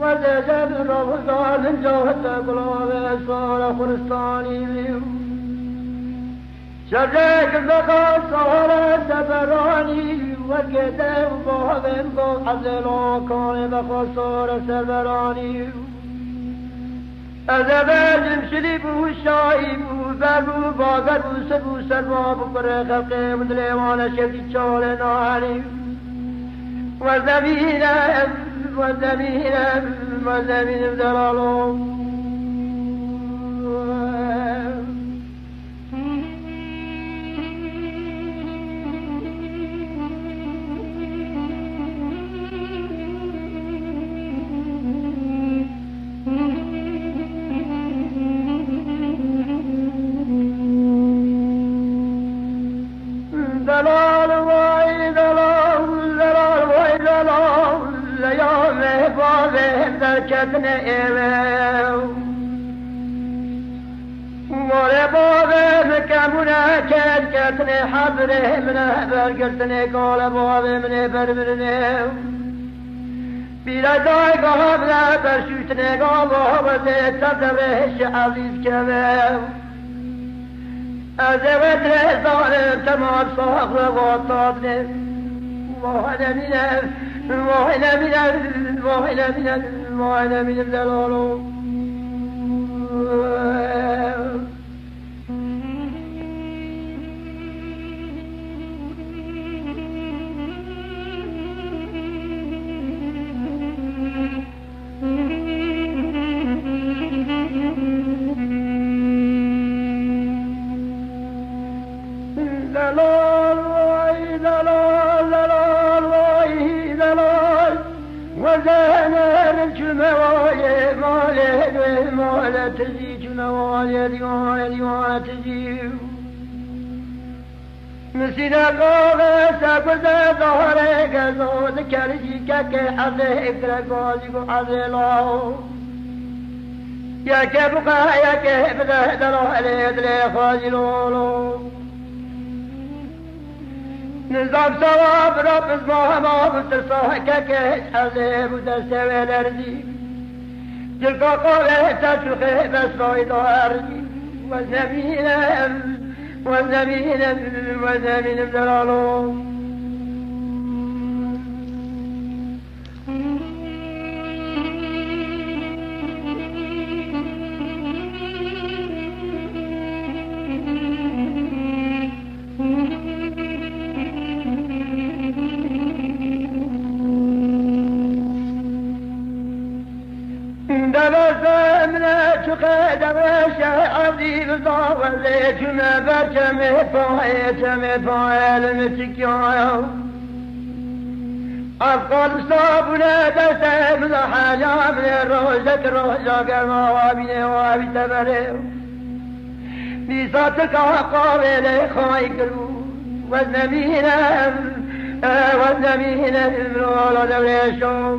وزجب روزان جهت قلوب اسفار خرستانی بیو شرک زخا سهر سبرانی و کده باهم با عزلا کان بخصار سبرانی از اولم شلی بو شایی بو بربو باگر بو سبو سرما بکره خلق مدلیوان شدی چال نانی وزمینم دلالو دلال وای دلال وای دلال لیام بازه در کتن ایوه مال بازه مکمونه کتن حضره منه برگرتن کال بازه منه برمرنه بیردای گاه منه برشوتن گاه بازه تدرهش عزیز کمه از وطن ظالم تمام صاحب وطادنه واحنا من الدلالو دلال وای دلال دلال وای دلال وزهنر الجموال مال تزي جموال ديوان تزي مسينا قوة ساقوز ظهرك زود كالجي كاكي حظه اكرا قوزي قو حظه يا كبقى يا كبدا دلو عليه دلي خاجي لولو نظام ثواب رب اسمه ما بتصحكك حزيب ودستوي الارضي تلك قوله تشخي بس بعيد ارضي والزمين بدلالو دبسمنا تقدم عبدي بالضوء كما برجمي فايل متكيايو أفقد صابنا دسمنا حاجة من روزك قرما وابي تبريو بيصاتك قابل خايقرو والنبينا الولا دبريشو